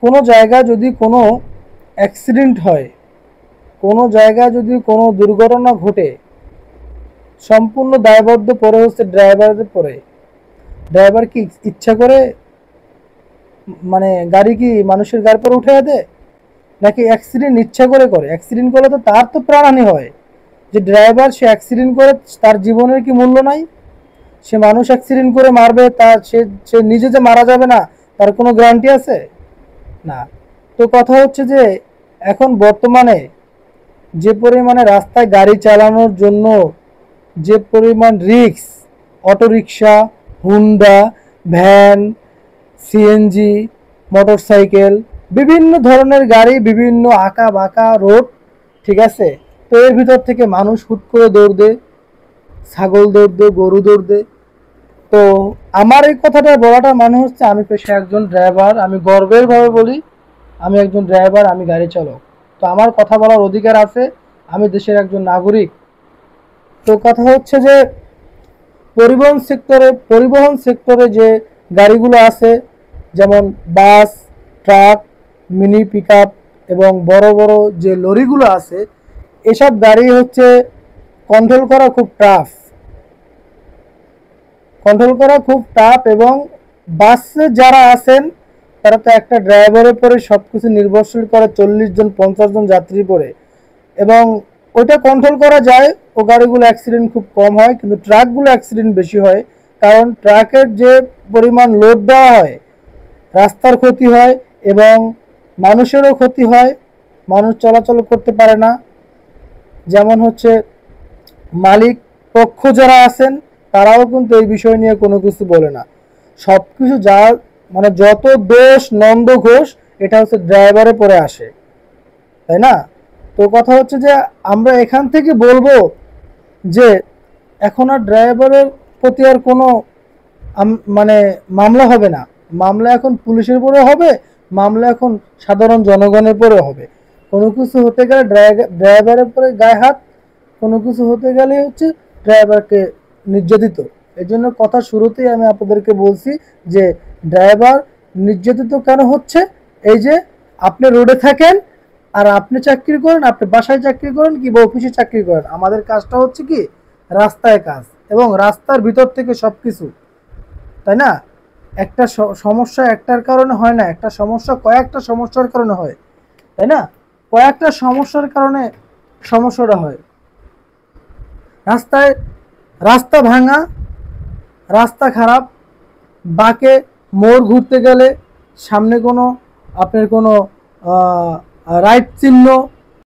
কোনো জায়গায় যদি কোনো অ্যাক্সিডেন্ট হয়, কোনো জায়গায় যদি কোনো দুর্ঘটনা ঘটে, সম্পূর্ণ দায়বদ্ধ পড়ে হচ্ছে ড্রাইভারের পরে। ড্রাইভার কি ইচ্ছা করে মানে গাড়ি কি মানুষের গাড়ির পরে উঠে দেয়, নাকি অ্যাক্সিডেন্ট ইচ্ছা করে করে? অ্যাক্সিডেন্ট করলে তো তার তো প্রাণহানি হয়। যে ড্রাইভার সে অ্যাক্সিডেন্ট করে, তার জীবনের কি মূল্য নাই? সে মানুষ অ্যাক্সিডেন্ট করে মারবে, তার সে সে নিজে যে মারা যাবে না তার কোনো গ্যারান্টি আছে? না। তো কথা হচ্ছে যে এখন বর্তমানে যে পরিমাণে রাস্তায় গাড়ি চালানোর জন্য যে পরিমাণ risk, autorickshaw, Honda, van, CNG, motorcycle, বিভিন্ন ধরনের গাড়ি, বিভিন্ন আঁকা বাঁকা রোড, ঠিক আছে? তো এর ভিতর থেকে মানুষ হুট করে দৌড় দেয়, ছাগল দৌড় দেয়, গরু দৌড় দেয়। তো আমার এই কথাটা বলাটা মানে হচ্ছে আমি পেশায় একজন ড্রাইভার, আমি গর্বের ভাবে বলি আমি একজন ড্রাইভার, আমি গাড়ি চালক। তো আমার কথা বলার অধিকার আছে, আমি দেশের একজন নাগরিক। তো কথা হচ্ছে যে পরিবহন সেক্টরে যে গাড়িগুলো আছে, যেমন বাস, ট্রাক, মিনি পিকআপ এবং বড় বড় যে লরিগুলো আছে, এসব গাড়ি হচ্ছে কন্ট্রোল করা খুব টাফ। এবং বাসে যারা আছেন তারা তো একটা ড্রাইভারের পরে সব কিছু নির্ভরশীল করে, 40 জন 50 জন যাত্রী পরে। এবং ওইটা কন্ট্রোল করা যায়, ও গাড়িগুলো অ্যাক্সিডেন্ট খুব কম হয়, কিন্তু ট্রাকগুলো অ্যাক্সিডেন্ট বেশি হয়। কারণ ট্রাকের যে পরিমাণ লোড দেওয়া হয়, রাস্তার ক্ষতি হয় এবং মানুষেরও ক্ষতি হয়, মানুষ চলাচল করতে পারে না। যেমন হচ্ছে মালিক পক্ষ যারা আছেন তারাও কিন্তু এই বিষয় নিয়ে কোনো কিছু বলে না। সব কিছু যা মানে যত দোষ নন্দ ঘোষ এটা হচ্ছে ড্রাইভারে পরে আসে, তাই না? তো কথা হচ্ছে যে আমরা এখান থেকে বলবো যে এখন আর ড্রাইভারের প্রতি আর কোনো মানে মামলা হবে না। মামলা এখন পুলিশের উপরে হবে, মামলা এখন সাধারণ জনগণের পরে হবে। কোনো কিছু হতে গেলে ড্রাইভারের পরে গায়ে হাত, কোনো কিছু হতে গেলে হচ্ছে ড্রাইভারকে নির্যাতিত। এই জন্য কথা শুরুতেই আমি আপনাদেরকে বলছি যে ড্রাইভার নির্যাতিত কেন হচ্ছে। এই যে আপনি রোডে থাকেন আর আপনি চাকরি করেন, আপনি বাসায় চাকরি করেন কিংবা অফিসে চাকরি করেন, আমাদের কাজটা হচ্ছে কি রাস্তায় কাজ, এবং রাস্তার ভিতর থেকে সব কিছু, তাই না? একটা সমস্যা একটার কারণে হয় না, একটা সমস্যা কয়েকটা সমস্যার কারণে হয়, তাই না? কয়েকটা সমস্যার কারণে সমস্যাটা হয়। রাস্তায় রাস্তা ভাঙা, রাস্তা খারাপ, বাঁকে মোড় ঘুরতে গেলে সামনে কোনো আপনার কোনো রাইট চিহ্ন